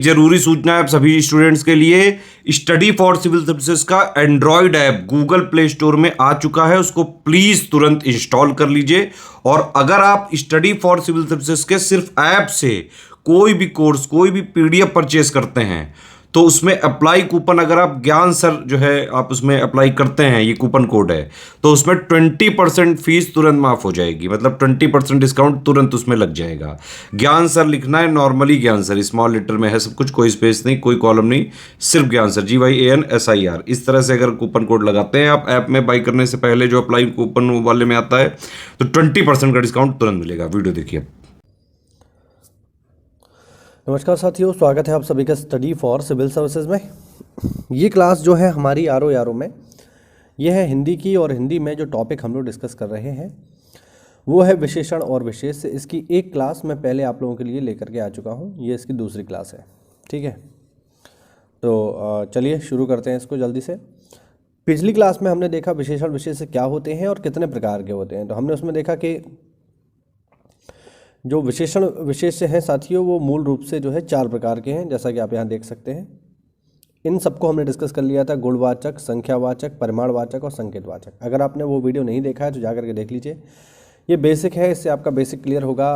जरूरी सूचना है आप सभी स्टूडेंट्स के लिए, स्टडी फॉर सिविल सर्विसेज का Android app Google play store में आ चुका है, उसको प्लीज तुरंत इंस्टॉल कर लीजिए। और अगर आप स्टडी फॉर सिविल सर्विसेज के सिर्फ ऐप से कोई भी कोर्स, कोई भी पीडीएफ परचेस करते हैं तो उसमें अप्लाई कूपन, अगर आप ज्ञान सर जो है आप उसमें अप्लाई करते हैं, ये कूपन कोड है, तो उसमें 20% फीस तुरंत माफ हो जाएगी, मतलब 20% डिस्काउंट तुरंत उसमें लग जाएगा। ज्ञान सर लिखना है, नॉर्मली ज्ञान सर स्मॉल लेटर में है सब कुछ, कोई स्पेस नहीं, कोई कॉलम नहीं, सिर्फ ज्ञान सर, GYANSIR। इस तरह से अगर कूपन कोड लगाते हैं आप ऐप में बाई करने से पहले, जो अप्लाई कूपन वाले में आता है, तो 20% का डिस्काउंट तुरंत मिलेगा। वीडियो देखिए। नमस्कार साथियों, स्वागत है आप सभी का स्टडी फॉर सिविल सर्विसेज में। ये क्लास जो है हमारी आर में, ये है हिंदी की, और हिंदी में जो टॉपिक हम लोग डिस्कस कर रहे हैं वो है विशेषण और विशेष। इसकी एक क्लास मैं पहले आप लोगों के लिए लेकर के आ चुका हूँ, ये इसकी दूसरी क्लास है, ठीक है। तो चलिए शुरू करते हैं इसको जल्दी से। पिछली क्लास में हमने देखा विशेषण विशेष क्या होते हैं और कितने प्रकार के होते हैं। तो हमने उसमें देखा कि जो विशेषण विशेष हैं साथियों, वो मूल रूप से जो है 4 प्रकार के हैं, जैसा कि आप यहाँ देख सकते हैं। इन सबको हमने डिस्कस कर लिया था, गुणवाचक, संख्यावाचक, परिमाणवाचक और संकेतवाचक। अगर आपने वो वीडियो नहीं देखा है तो जा करके देख लीजिए। ये बेसिक है, इससे आपका बेसिक क्लियर होगा,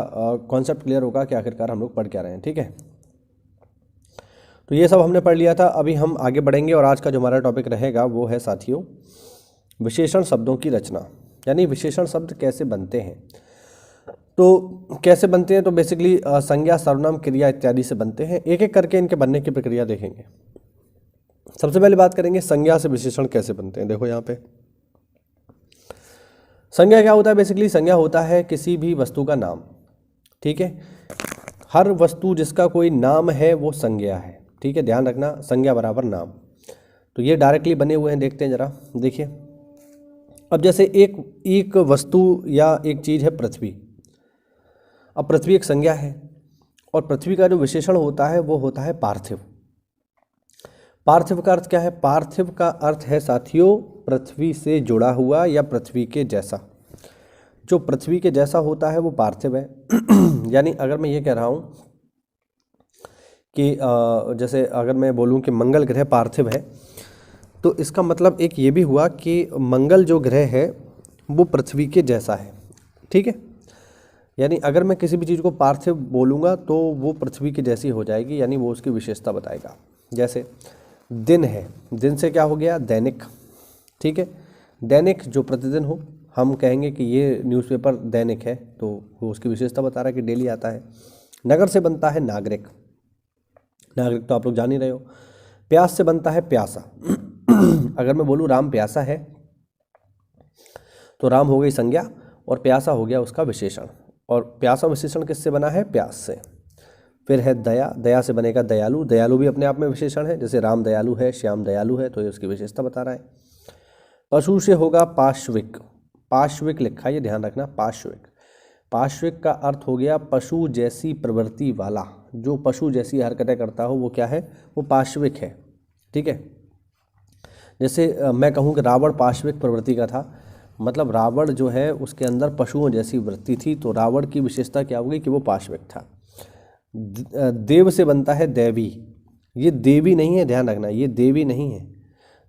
कॉन्सेप्ट क्लियर होगा कि आखिरकार हम लोग पढ़ क्या रहे हैं, ठीक है। तो ये सब हमने पढ़ लिया था। अभी हम आगे बढ़ेंगे और आज का जो हमारा टॉपिक रहेगा वो है साथियों विशेषण शब्दों की रचना, यानी विशेषण शब्द कैसे बनते हैं। तो कैसे बनते हैं, तो बेसिकली संज्ञा, सर्वनाम, क्रिया इत्यादि से बनते हैं। एक एक करके इनके बनने की प्रक्रिया देखेंगे। सबसे पहले बात करेंगे संज्ञा से विशेषण कैसे बनते हैं। देखो यहाँ पे संज्ञा क्या होता है। बेसिकली संज्ञा होता है किसी भी वस्तु का नाम, ठीक है। हर वस्तु जिसका कोई नाम है वो संज्ञा है, ठीक है। ध्यान रखना, संज्ञा बराबर नाम। तो ये डायरेक्टली बने हुए हैं, देखते हैं जरा, देखिए। अब जैसे एक वस्तु या एक चीज़ है पृथ्वी। अब पृथ्वी एक संज्ञा है, और पृथ्वी का जो विशेषण होता है वो होता है पार्थिव। पार्थिव का अर्थ क्या है? पार्थिव का अर्थ है साथियों पृथ्वी से जुड़ा हुआ या पृथ्वी के जैसा। जो पृथ्वी के जैसा होता है वो पार्थिव है। यानी अगर मैं ये कह रहा हूँ कि जैसे अगर मैं बोलूँ कि मंगल ग्रह पार्थिव है, तो इसका मतलब एक ये भी हुआ कि मंगल जो ग्रह है वो पृथ्वी के जैसा है, ठीक है। यानी अगर मैं किसी भी चीज़ को पार्थिव बोलूँगा तो वो पृथ्वी की जैसी हो जाएगी, यानी वो उसकी विशेषता बताएगा। जैसे दिन है, दिन से क्या हो गया? दैनिक, ठीक है। दैनिक जो प्रतिदिन हो, हम कहेंगे कि ये न्यूज़पेपर दैनिक है, तो वो उसकी विशेषता बता रहा है कि डेली आता है। नगर से बनता है नागरिक, नागरिक तो आप लोग जान ही रहे हो। प्यास से बनता है प्यासा। अगर मैं बोलूँ राम प्यासा है, तो राम हो गई संज्ञा और प्यासा हो गया उसका विशेषण। और प्यासा विशेषण किससे बना है? प्यास से। फिर है दया, दया से बनेगा दयालु, दयालु भी अपने आप में विशेषण है। जैसे राम दयालु है, श्याम दयालु है, तो ये उसकी विशेषता बता रहा है। पशु से होगा पाश्विक, पाश्विक लिखा है, ये ध्यान रखना, पाश्विक। पाश्विक का अर्थ हो गया पशु जैसी प्रवृत्ति वाला। जो पशु जैसी हरकतें करता हो वो क्या है? वो पाश्विक है, ठीक है। जैसे मैं कहूँ कि रावण पाश्विक प्रवृत्ति का था, मतलब रावण जो है उसके अंदर पशुओं जैसी वृत्ति थी, तो रावण की विशेषता क्या होगी कि वो पाश्विक था। देव से बनता है दैवी, ये देवी नहीं है, ध्यान रखना, ये देवी नहीं है।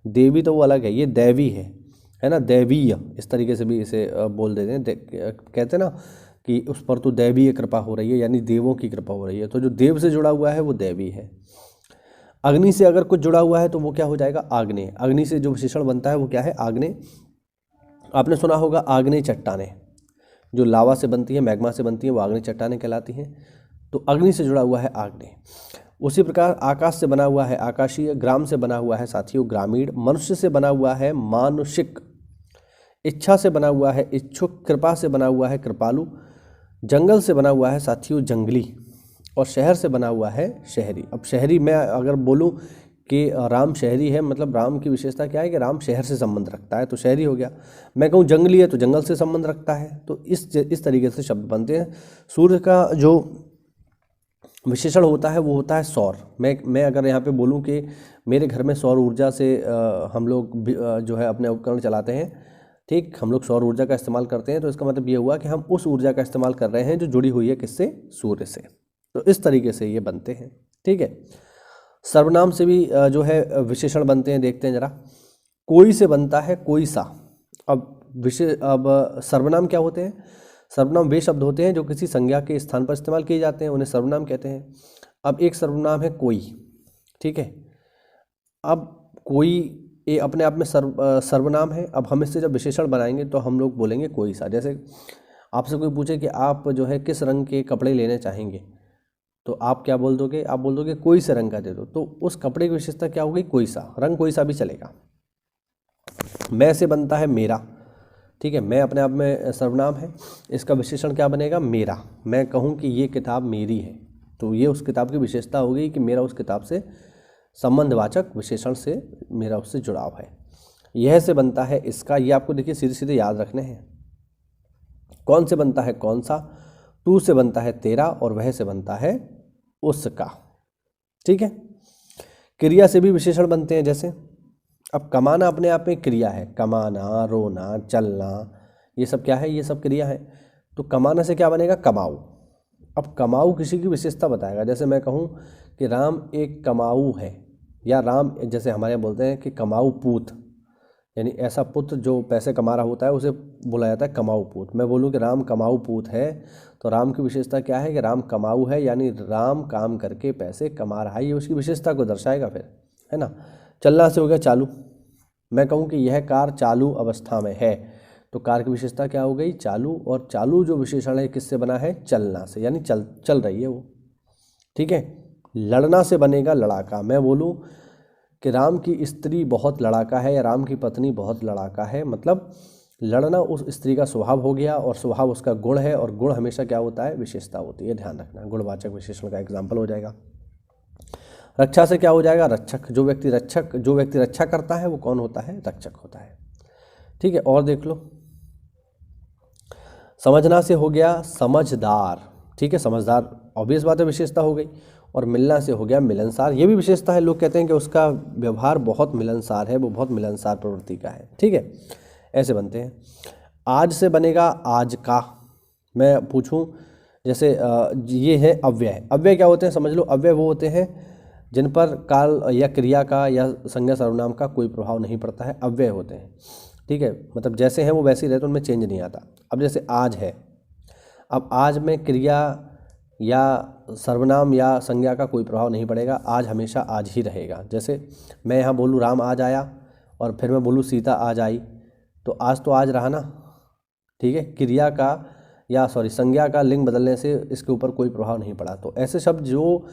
देवी तो वो अलग है, ये दैवी है ना, दैवीय, इस तरीके से भी इसे बोल देते हैं। कहते हैं ना कि उस पर तो दैवीय कृपा हो रही है, यानी देवों की कृपा हो रही है। तो जो देव से जुड़ा हुआ है वो दैवी है। अग्नि से अगर कुछ जुड़ा हुआ है तो वो क्या हो जाएगा? आग्नेय। अग्नि से जो विशेषण बनता है वो क्या है? आग्नेय। आपने सुना होगा आग्नेय चट्टानें, जो लावा से बनती है, मैग्मा से बनती है, वो आग्नेय चट्टानें कहलाती हैं। तो अग्नि से जुड़ा हुआ है आग्नेय। उसी प्रकार आकाश से बना हुआ है आकाशीय, ग्राम से बना हुआ है साथियों ग्रामीण, मनुष्य से बना हुआ है मानुषिक, इच्छा से बना हुआ है इच्छुक, कृपा से बना हुआ है कृपालु, जंगल से बना हुआ है साथियों जंगली, और शहर से बना हुआ है शहरी। अब शहरी मैं अगर बोलूं कि राम शहरी है, मतलब राम की विशेषता क्या है कि राम शहर से संबंध रखता है, तो शहरी हो गया। मैं कहूँ जंगली है तो जंगल से संबंध रखता है। तो इस तरीके से शब्द बनते हैं। सूर्य का जो विशेषण होता है वो होता है सौर। मैं अगर यहाँ पे बोलूँ कि मेरे घर में सौर ऊर्जा से हम लोग जो है अपने उपकरण चलाते हैं, ठीक, हम लोग सौर ऊर्जा का इस्तेमाल करते हैं, तो इसका मतलब ये हुआ कि हम उस ऊर्जा का इस्तेमाल कर रहे हैं जो जुड़ी हुई है किससे? सूर्य से। तो इस तरीके से ये बनते हैं, ठीक है। सर्वनाम से भी जो है विशेषण बनते हैं, देखते हैं जरा। कोई से बनता है कोई सा। अब सर्वनाम क्या होते हैं? सर्वनाम वे शब्द होते हैं जो किसी संज्ञा के स्थान पर इस्तेमाल किए जाते हैं, उन्हें सर्वनाम कहते हैं। अब एक सर्वनाम है कोई, ठीक है। अब कोई ये अपने आप में सर्वनाम है। अब हम इससे जब विशेषण बनाएंगे तो हम लोग बोलेंगे कोई सा। जैसे आपसे कोई पूछे कि आप जो है किस रंग के कपड़े लेने चाहेंगे, तो आप क्या बोल दोगे? आप बोल दोगे कोई से रंग का दे दो। तो उस कपड़े की विशेषता क्या होगी? कोई सा। रंग कोई सा भी चलेगा। मैं से बनता है मेरा, ठीक है। मैं अपने आप में सर्वनाम है, इसका विशेषण क्या बनेगा? मेरा। मैं कहूँ कि ये किताब मेरी है, तो ये उस किताब की विशेषता होगी कि मेरा उस किताब से संबंधवाचक विशेषण से मेरा उससे जुड़ाव है। यह से बनता है इसका, ये आपको देखिए सीधे सीधे याद रखने हैं। कौन से बनता है कौन सा, तू से बनता है तेरा, और वह से बनता है उसका, ठीक है। क्रिया से भी विशेषण बनते हैं। जैसे अब कमाना अपने आप में क्रिया है, कमाना, रोना, चलना, ये सब क्या है? ये सब क्रिया है। तो कमाना से क्या बनेगा? कमाऊ। अब कमाऊ किसी की विशेषता बताएगा। जैसे मैं कहूँ कि राम एक कमाऊ है, या राम, जैसे हमारे यहाँ बोलते हैं कि कमाऊ पूत, यानी ऐसा पुत्र जो पैसे कमा रहा होता है उसे बोला जाता है कमाऊ पूत। मैं बोलूँ कि राम कमाऊ पूत है, तो राम की विशेषता क्या है? कि राम कमाऊ है, यानी राम काम करके पैसे कमा रहा है, ये उसकी विशेषता को दर्शाएगा फिर, है ना। चलना से हो गया चालू। मैं कहूँ कि यह कार चालू अवस्था में है, तो कार की विशेषता क्या हो गई? चालू। और चालू जो विशेषण है किससे बना है? चलना से, यानी चल रही है वो, ठीक है। लड़ना से बनेगा लड़ाका। मैं बोलूँ कि राम की स्त्री बहुत लड़ाका है, या राम की पत्नी बहुत लड़ाका है, मतलब लड़ना उस स्त्री का स्वभाव हो गया, और स्वभाव उसका गुण है, और गुण हमेशा क्या होता है? विशेषता होती है। ध्यान रखना, गुणवाचक विशेषण का एग्जाम्पल हो जाएगा। रक्षा से क्या हो जाएगा? रक्षक। जो व्यक्ति रक्षा करता है वो कौन होता है? रक्षक होता है, ठीक है। और देख लो, समझना से हो गया समझदार, ठीक है। समझदार ऑब्वियस बात है, विशेषता हो गई। और मिलना से हो गया मिलनसार, ये भी विशेषता है। लोग कहते हैं कि उसका व्यवहार बहुत मिलनसार है, वो बहुत मिलनसार प्रवृत्ति का है, ठीक है। ऐसे बनते हैं। आज से बनेगा आज का। मैं पूछूं, जैसे ये है अव्यय। अव्यय क्या होते हैं? समझ लो, अव्यय वो होते हैं जिन पर काल या क्रिया का या संज्ञा सर्वनाम का कोई प्रभाव नहीं पड़ता है, अव्यय होते हैं, ठीक है। मतलब जैसे हैं वो वैसे ही रहते, उनमें चेंज नहीं आता। अब जैसे आज है, अब आज में क्रिया या सर्वनाम या संज्ञा का कोई प्रभाव नहीं पड़ेगा, आज हमेशा आज ही रहेगा। जैसे मैं यहाँ बोलूँ राम आज आया, और फिर मैं बोलूँ सीता आज आई, तो आज रहा ना, ठीक है। क्रिया का या संज्ञा का लिंग बदलने से इसके ऊपर कोई प्रभाव नहीं पड़ा। तो ऐसे शब्द जो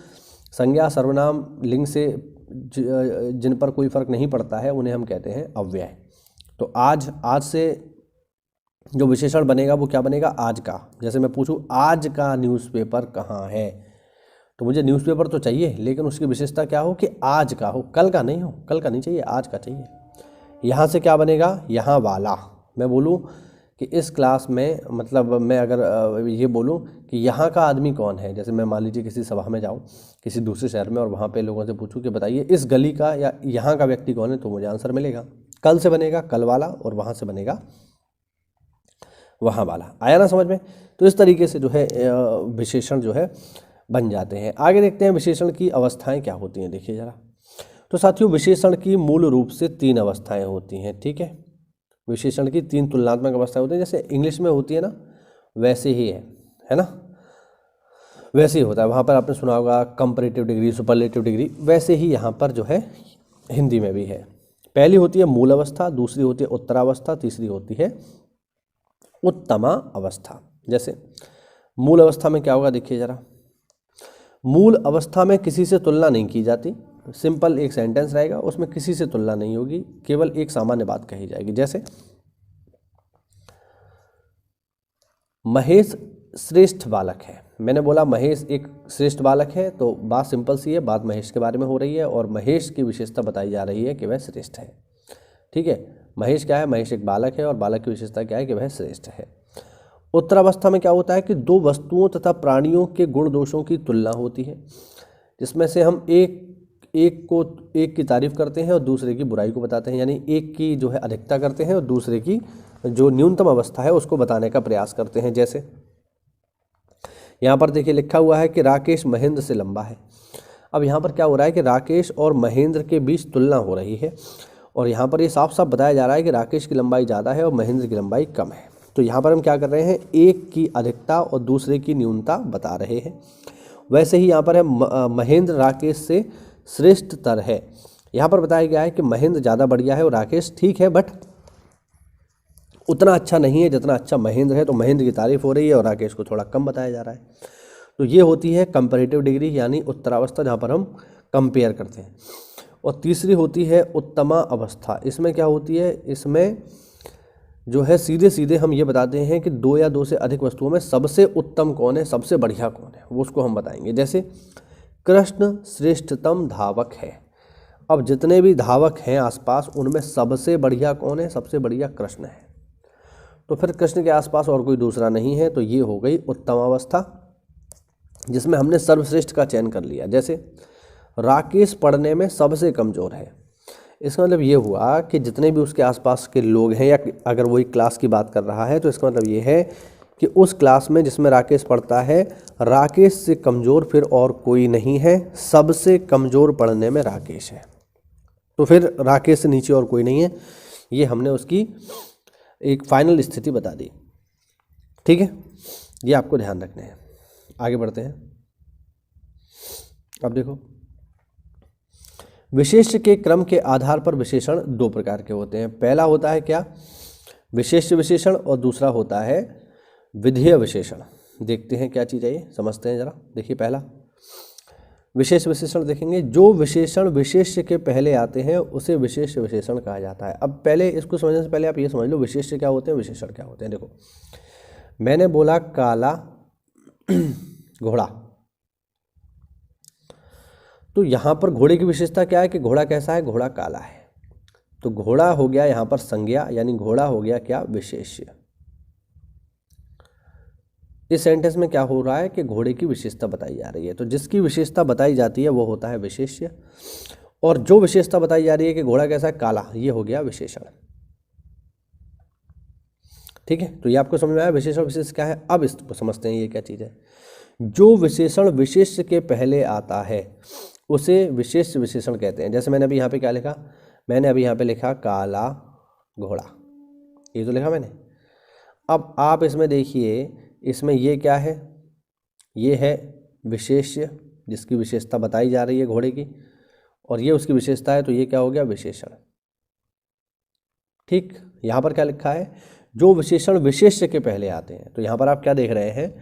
संज्ञा सर्वनाम लिंग से जिन पर कोई फर्क नहीं पड़ता है, उन्हें हम कहते हैं अव्यय। तो आज से जो विशेषण बनेगा वो क्या बनेगा? आज का। जैसे मैं पूछूं आज का न्यूज़पेपर कहाँ है, तो मुझे न्यूज़पेपर तो चाहिए, लेकिन उसकी विशेषता क्या हो? कि आज का हो, कल का नहीं हो। कल का नहीं चाहिए, आज का चाहिए। यहाँ से क्या बनेगा? यहाँ वाला। मैं बोलूँ कि इस क्लास में, मतलब मैं अगर ये बोलूँ कि यहाँ का आदमी कौन है, जैसे मैं मान लीजिए किसी सभा में जाऊँ किसी दूसरे शहर में, और वहाँ पे लोगों से पूछूँ कि बताइए इस गली का या यहाँ का व्यक्ति कौन है, तो मुझे आंसर मिलेगा। कल से बनेगा कल वाला, और वहाँ से बनेगा वहाँ वाला। आया ना समझ में? तो इस तरीके से जो है विशेषण जो है बन जाते हैं। आगे देखते हैं विशेषण की अवस्थाएं क्या होती हैं। देखिए जरा, तो साथियों विशेषण की मूल रूप से 3 अवस्थाएं होती हैं, ठीक है। विशेषण की 3 तुलनात्मक अवस्थाएं होती हैं। जैसे इंग्लिश में होती है ना, वैसे ही है ना, वैसे ही होता है। वहाँ पर आपने सुना होगा कंपैरेटिव डिग्री, सुपरलेटिव डिग्री, वैसे ही यहाँ पर जो है हिंदी में भी है। पहली होती है मूल अवस्था, दूसरी होती है उत्तरावस्था, तीसरी होती है उत्तमा अवस्था। जैसे मूल अवस्था में क्या होगा? देखिए जरा, मूल अवस्था में किसी से तुलना नहीं की जाती। सिंपल एक सेंटेंस रहेगा, उसमें किसी से तुलना नहीं होगी, केवल एक सामान्य बात कही जाएगी। जैसे महेश श्रेष्ठ बालक है। मैंने बोला महेश एक श्रेष्ठ बालक है, तो बात सिंपल सी है, बात महेश के बारे में हो रही है, और महेश की विशेषता बताई जा रही है कि वह श्रेष्ठ है, ठीक है। महेश क्या है? महेश एक बालक है, और बालक की विशेषता क्या है? कि वह श्रेष्ठ है। उत्तरावस्था में क्या होता है? कि 2 वस्तुओं तथा प्राणियों के गुण दोषों की तुलना होती है, जिसमें से हम एक की तारीफ करते हैं और दूसरे की बुराई को बताते हैं, यानी एक की जो है अधिकता करते हैं और दूसरे की जो न्यूनतम अवस्था है उसको बताने का प्रयास करते हैं। जैसे यहाँ पर देखिए लिखा हुआ है कि राकेश महेंद्र से लंबा है। अब यहाँ पर क्या हो रहा है कि राकेश और महेंद्र के बीच तुलना हो रही है और यहाँ पर ये साफ साफ बताया जा रहा है कि राकेश की लंबाई ज़्यादा है और महेंद्र की लंबाई कम है। तो यहाँ पर हम क्या कर रहे हैं, एक की अधिकता और दूसरे की न्यूनता बता रहे हैं। वैसे ही यहाँ पर है महेंद्र राकेश से श्रेष्ठतर है। यहाँ पर बताया गया है कि महेंद्र ज़्यादा बढ़िया है और राकेश ठीक है बट उतना अच्छा नहीं है जितना अच्छा महेंद्र है। तो महेंद्र की तारीफ हो रही है और राकेश को थोड़ा कम बताया जा रहा है। तो ये होती है कंपैरेटिव डिग्री यानी उत्तरावस्था, जहाँ पर हम कंपेयर करते हैं। और तीसरी होती है उत्तमा अवस्था। इसमें क्या होती है, इसमें जो है सीधे सीधे हम ये बताते हैं कि दो या दो से अधिक वस्तुओं में सबसे उत्तम कौन है, सबसे बढ़िया कौन है, वो उसको हम बताएंगे। जैसे कृष्ण श्रेष्ठतम धावक है। अब जितने भी धावक हैं आसपास उनमें सबसे बढ़िया कौन है, सबसे बढ़िया कृष्ण है। तो फिर कृष्ण के आसपास और कोई दूसरा नहीं है। तो ये हो गई उत्तम अवस्था जिसमें हमने सर्वश्रेष्ठ का चयन कर लिया। जैसे राकेश पढ़ने में सबसे कमज़ोर है। इसका मतलब ये हुआ कि जितने भी उसके आसपास के लोग हैं या अगर वही क्लास की बात कर रहा है तो इसका मतलब ये है कि उस क्लास में जिसमें राकेश पढ़ता है, राकेश से कमज़ोर फिर और कोई नहीं है, सबसे कमज़ोर पढ़ने में राकेश है। तो फिर राकेश से नीचे और कोई नहीं है। ये हमने उसकी एक फाइनल स्थिति बता दी। ठीक है, ये आपको ध्यान रखना है। आगे बढ़ते हैं। अब देखो, विशेष्य के क्रम के आधार पर विशेषण दो प्रकार के होते हैं। पहला होता है क्या, विशेष्य विशेषण, और दूसरा होता है विधेय विशेषण। देखते हैं क्या चीज़ है ये, समझते हैं जरा। देखिए, पहला विशेष विशेषण देखेंगे। जो विशेषण विशेष्य के पहले आते हैं उसे विशेष विशेषण कहा जाता है। अब पहले इसको समझने से पहले आप ये समझ लो विशेष्य क्या होते हैं, विशेषण क्या होते हैं। देखो, मैंने बोला काला घोड़ा, तो यहां पर घोड़े की विशेषता क्या है कि घोड़ा कैसा है, घोड़ा काला है। तो घोड़ा हो गया यहां पर संज्ञा, यानी घोड़ा हो गया क्या, विशेष्य। इस सेंटेंस में क्या हो रहा है कि घोड़े की विशेषता बताई जा रही है। तो जिसकी विशेषता बताई जाती है वो होता है विशेष्य, और जो विशेषता बताई जा रही है कि घोड़ा कैसा है, काला, ये हो गया विशेषण। ठीक है, तो ये आपको समझ में आया विशेषण विशेष क्या है। अब इसको समझते हैं ये क्या चीज़ है। जो विशेषण विशेष्य के पहले आता है उसे विशेष विशेषण कहते हैं। जैसे मैंने अभी यहाँ पे क्या लिखा, मैंने अभी यहाँ पे लिखा काला घोड़ा, ये तो लिखा मैंने। अब आप इसमें देखिए, इसमें ये क्या है, ये है विशेष्य जिसकी विशेषता बताई जा रही है घोड़े की, और ये उसकी विशेषता है, तो ये क्या हो गया, विशेषण। ठीक, यहाँ पर क्या लिखा है, जो विशेषण विशेष्य के पहले आते हैं। तो यहाँ पर आप क्या देख रहे हैं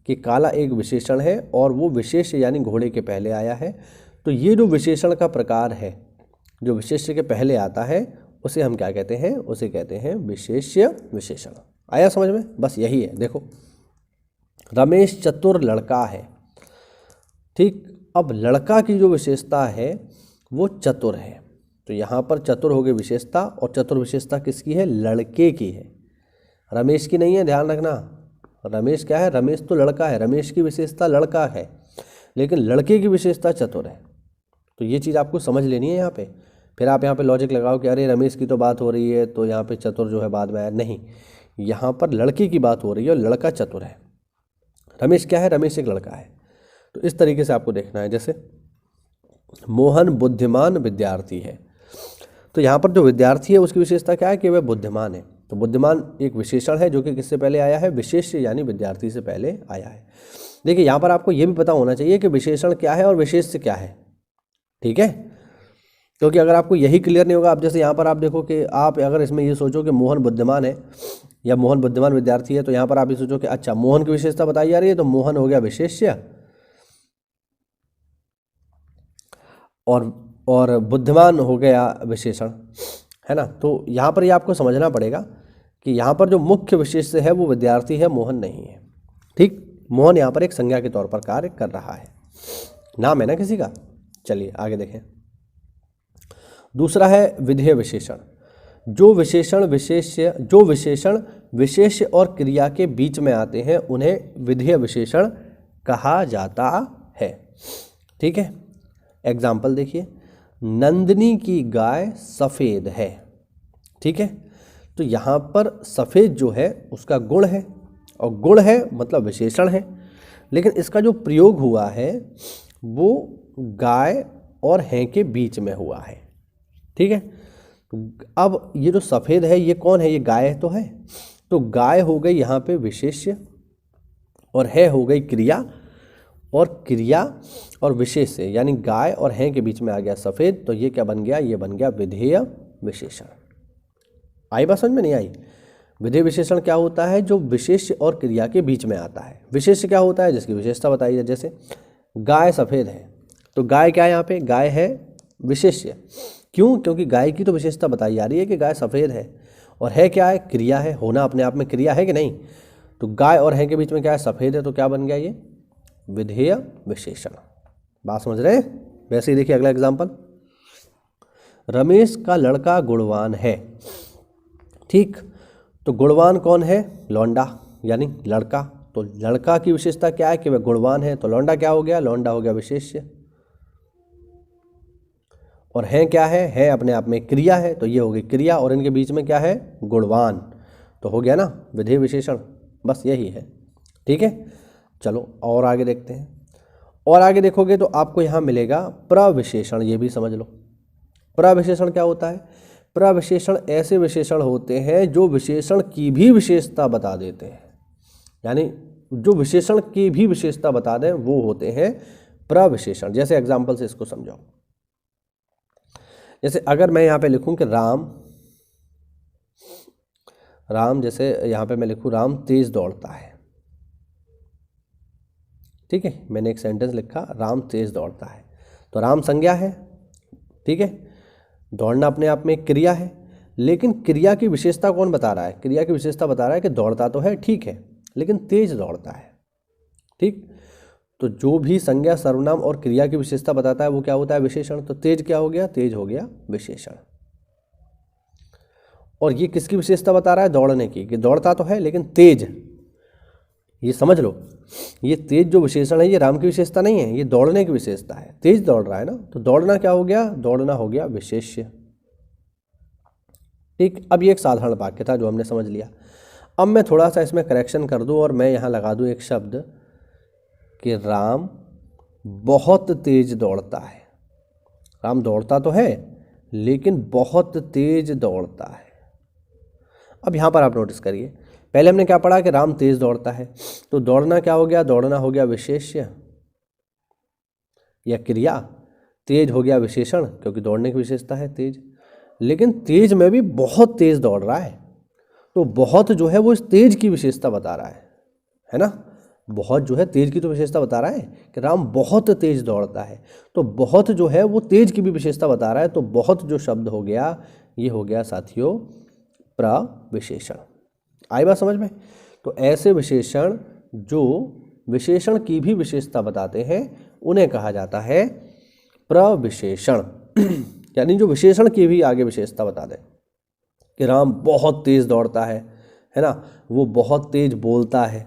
कि काला एक विशेषण है और वो विशेष्य यानी घोड़े के पहले आया है। तो ये जो विशेषण का प्रकार है जो विशेष्य के पहले आता है उसे हम क्या कहते हैं, उसे कहते हैं विशेष्य विशेषण। आया समझ में, बस यही है। देखो, रमेश चतुर लड़का है। ठीक, अब लड़का की जो विशेषता है वो चतुर है। तो यहाँ पर चतुर हो गई विशेषता, और चतुर विशेषता किसकी है, लड़के की है, रमेश की नहीं है, ध्यान रखना। रमेश क्या है, रमेश तो लड़का है, रमेश की विशेषता लड़का है, लेकिन लड़के की विशेषता चतुर है। तो ये चीज़ आपको समझ लेनी है यहाँ पे। फिर आप यहाँ पे लॉजिक लगाओ कि अरे रमेश की तो बात हो रही है तो यहाँ पे चतुर जो है बाद में आया, नहीं, यहाँ पर लड़के की बात हो रही है और लड़का चतुर है। रमेश क्या है, रमेश एक लड़का है। तो इस तरीके से आपको देखना है। जैसे मोहन बुद्धिमान विद्यार्थी है, तो यहाँ पर जो विद्यार्थी है उसकी विशेषता क्या है कि वह बुद्धिमान है। तो बुद्धिमान एक विशेषण है जो कि किससे पहले आया है, विशेष्य यानी विद्यार्थी से पहले आया है। देखिए, यहाँ पर आपको ये भी पता होना चाहिए कि विशेषण क्या है और विशेष्य क्या है। ठीक है, क्योंकि अगर आपको यही क्लियर नहीं होगा, आप जैसे यहाँ पर आप देखो कि आप अगर इसमें ये सोचो कि मोहन बुद्धिमान है या मोहन बुद्धिमान विद्यार्थी है, तो यहाँ पर आप ये सोचो कि अच्छा मोहन की विशेषता बताई जा रही है तो मोहन हो गया विशेष्य और बुद्धिमान हो गया विशेषण, है ना। तो यहाँ पर ये आपको समझना पड़ेगा कि यहाँ पर जो मुख्य विशेष्य है वो विद्यार्थी है, मोहन नहीं है। ठीक, मोहन यहाँ पर एक संज्ञा के तौर पर कार्य कर रहा है, नाम है ना किसी का। चलिए आगे देखें। दूसरा है विधेय विशेषण। जो विशेषण विशेष्य और क्रिया के बीच में आते हैं उन्हें विधेय विशेषण कहा जाता है। ठीक है, एग्जाम्पल देखिए, नंदिनी की गाय सफ़ेद है। ठीक है, तो यहाँ पर सफ़ेद जो है उसका गुण है, और गुण है मतलब विशेषण है, लेकिन इसका जो प्रयोग हुआ है वो गाय और हैं के बीच में हुआ है। ठीक है, अब ये जो सफ़ेद है ये कौन है? ये गाय तो है, तो गाय हो गई यहाँ पे विशेष्य और है हो गई क्रिया, और क्रिया और विशेष्य यानी गाय और हैं के बीच में आ गया सफ़ेद, तो ये क्या बन गया? ये बन गया विधेय विशेषण। आई बात समझ में? नहीं आई? विधेय विशेषण क्या होता है? जो विशेष्य और क्रिया के बीच में आता है। विशेष्य क्या होता है? जिसकी विशेषता बताई है, जैसे गाय सफ़ेद है, तो गाय क्या है यहाँ पे? गाय है विशेष्य। क्यों? क्योंकि गाय की तो विशेषता बताई जा रही है कि गाय सफ़ेद है, और है क्या है? क्रिया है, होना अपने आप में क्रिया है कि नहीं? तो गाय और है के बीच में क्या है? सफ़ेद है, तो क्या बन गया? ये विधेय विशेषण। बात समझ रहे हैं? वैसे ही देखिए अगला एग्जाम्पल, रमेश का लड़का गुणवान है। ठीक, तो गुणवान कौन है? लौंडा यानी लड़का। तो लड़का की विशेषता क्या है? कि वह गुणवान है, तो लौंडा क्या हो गया? लौंडा हो गया विशेष्य। और है क्या है? है अपने आप में क्रिया है, तो ये हो गई क्रिया, और इनके बीच में क्या है? गुणवान। तो हो गया ना विधेय विशेषण, बस यही है। ठीक है, चलो और आगे देखते हैं। और आगे देखोगे तो आपको यहाँ मिलेगा प्रविशेषण। ये भी समझ लो, प्रविशेषण क्या होता है? प्रविशेषण ऐसे विशेषण होते हैं जो विशेषण की भी विशेषता बता देते हैं, यानी जो विशेषण की भी विशेषता बता दें वो होते हैं प्रविशेषण। जैसे एग्जाम्पल से इसको समझाओ। जैसे अगर मैं यहाँ पे लिखूं कि राम, जैसे यहाँ पे मैं लिखूं राम तेज दौड़ता है। ठीक है, मैंने एक सेंटेंस लिखा राम तेज दौड़ता है, तो राम संज्ञा है। ठीक है, दौड़ना अपने आप में एक क्रिया है, लेकिन क्रिया की विशेषता कौन बता रहा है? क्रिया की विशेषता बता रहा है कि दौड़ता तो है, ठीक है, लेकिन तेज दौड़ता है। ठीक, तो जो भी संज्ञा, सर्वनाम और क्रिया की विशेषता बताता है वो क्या होता है? विशेषण। तो तेज क्या हो गया? तेज हो गया विशेषण। और ये किसकी विशेषता बता रहा है? दौड़ने की, कि दौड़ता तो है लेकिन तेज। ये समझ लो, ये तेज जो विशेषण है ये राम की विशेषता नहीं है, ये दौड़ने की विशेषता है। तेज दौड़ रहा है ना, तो दौड़ना क्या हो गया? दौड़ना हो गया विशेष्य। ठीक, अब ये एक साधारण वाक्य था जो हमने समझ लिया। अब मैं थोड़ा सा इसमें करेक्शन कर दूं और मैं यहाँ लगा दूं एक शब्द कि राम बहुत तेज दौड़ता है। राम दौड़ता तो है लेकिन बहुत तेज दौड़ता है। अब यहाँ पर आप नोटिस करिए, पहले हमने क्या पढ़ा कि राम तेज दौड़ता है, तो दौड़ना क्या हो गया? दौड़ना हो गया विशेष्य या क्रिया, तेज हो गया विशेषण क्योंकि दौड़ने की विशेषता है तेज। लेकिन तेज में भी बहुत तेज दौड़ रहा है, तो बहुत जो है वो इस तेज की विशेषता बता रहा है ना? बहुत जो है तेज की तो विशेषता बता रहा है कि राम बहुत तेज दौड़ता है, तो बहुत जो है वो तेज की भी विशेषता बता रहा है। तो बहुत जो शब्द हो गया ये हो गया साथियों प्रविशेषण। आई बात समझ में? तो ऐसे विशेषण जो विशेषण की भी विशेषता बताते हैं उन्हें कहा जाता है प्रविशेषण। यानी जो विशेषण की भी आगे विशेषता बता दे कि राम बहुत तेज दौड़ता है ना, वो बहुत तेज बोलता है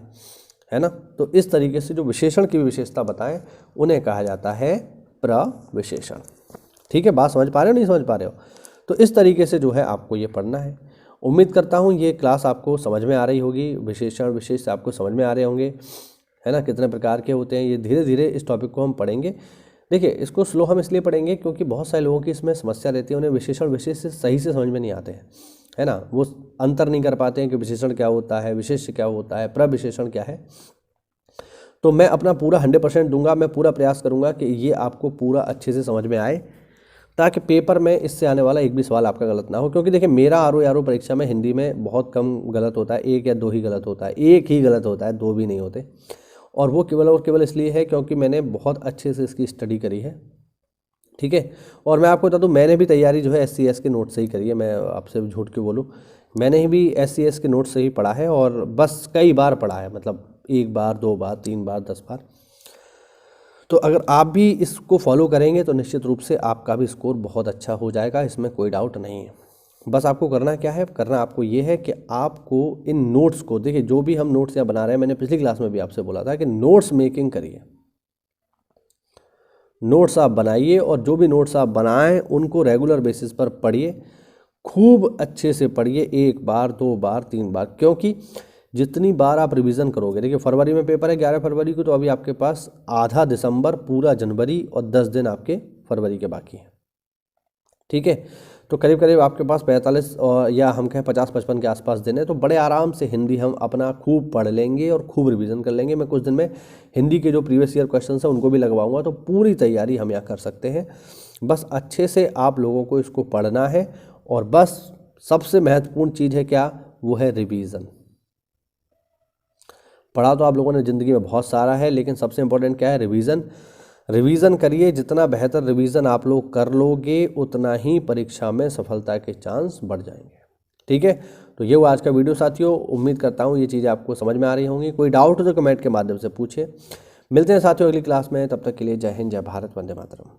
ना। तो इस तरीके से जो विशेषण की भी विशेषता बताएं उन्हें कहा जाता है प्रविशेषण। ठीक है, बात समझ पा रहे हो नहीं समझ पा रहे हो? तो इस तरीके से जो है आपको ये पढ़ना है। उम्मीद करता हूँ ये क्लास आपको समझ में आ रही होगी, विशेषण विशेष आपको समझ में आ रहे होंगे, है ना, कितने प्रकार के होते हैं। ये धीरे धीरे इस टॉपिक को हम पढ़ेंगे। देखिए, इसको स्लो हम इसलिए पढ़ेंगे क्योंकि बहुत सारे लोगों की इसमें समस्या रहती है, उन्हें विशेषण विशेष सही से समझ में नहीं आते हैं, है ना। वो अंतर नहीं कर पाते हैं कि विशेषण क्या होता है, विशेष्य क्या होता है, प्रविशेषण क्या है। तो मैं अपना पूरा 100% दूंगा, मैं पूरा प्रयास करूंगा कि ये आपको पूरा अच्छे से समझ में आए, ताकि पेपर में इससे आने वाला एक भी सवाल आपका गलत ना हो। क्योंकि देखिए, मेरा आरओ परीक्षा में हिंदी में बहुत कम गलत होता है, 1 या 2 ही गलत होता है, 1 ही गलत होता है, 2 भी नहीं होते। और वो केवल और केवल इसलिए है क्योंकि मैंने बहुत अच्छे से इसकी स्टडी करी है। ठीक है, और मैं आपको बता दूं, मैंने भी तैयारी जो है SCS के नोट से ही करी है। मैं आपसे झूठ क्यों बोलूं, मैंने भी SCS के नोट से ही पढ़ा है, और बस कई बार पढ़ा है, मतलब 1 बार 2 बार 3 बार 10 बार। तो अगर आप भी इसको फॉलो करेंगे तो निश्चित रूप से आपका भी स्कोर बहुत अच्छा हो जाएगा, इसमें कोई डाउट नहीं है। बस आपको करना क्या है, करना आपको ये है कि आपको इन नोट्स को, देखिए जो भी हम नोट्स यहाँ बना रहे हैं, मैंने पिछली क्लास में भी आपसे बोला था कि नोट्स मेकिंग करिए, नोट्स आप बनाइए, और जो भी नोट्स आप बनाएं उनको रेगुलर बेसिस पर पढ़िए, खूब अच्छे से पढ़िए, 1 बार 2 बार 3 बार। क्योंकि जितनी बार आप रिवीजन करोगे, देखिए फरवरी में पेपर है 11 फरवरी को, तो अभी आपके पास आधा दिसंबर, पूरा जनवरी और 10 दिन आपके फरवरी के बाकी हैं। ठीक है, तो करीब करीब आपके पास 45 या हम कहें 50-55 के आसपास दिन है। तो बड़े आराम से हिंदी हम अपना खूब पढ़ लेंगे और खूब रिवीजन कर लेंगे। मैं कुछ दिन में हिंदी के जो प्रीवियस ईयर क्वेश्चन हैं उनको भी लगवाऊंगा, तो पूरी तैयारी हम यहाँ कर सकते हैं। बस अच्छे से आप लोगों को इसको पढ़ना है और बस सबसे महत्वपूर्ण चीज़ है क्या, वो है रिवीजन। पढ़ा तो आप लोगों ने ज़िंदगी में बहुत सारा है, लेकिन सबसे इम्पोर्टेंट क्या है, रिवीजन। रिवीजन करिए, जितना बेहतर रिवीजन आप लोग कर लोगे उतना ही परीक्षा में सफलता के चांस बढ़ जाएंगे। ठीक है, तो ये वो आज का वीडियो साथियों। उम्मीद करता हूँ ये चीज़ें आपको समझ में आ रही होंगी। कोई डाउट हो तो कमेंट के माध्यम से पूछे। मिलते हैं साथियों अगली क्लास में, तब तक के लिए जय हिंद, जय भारत, वंदे मातरम।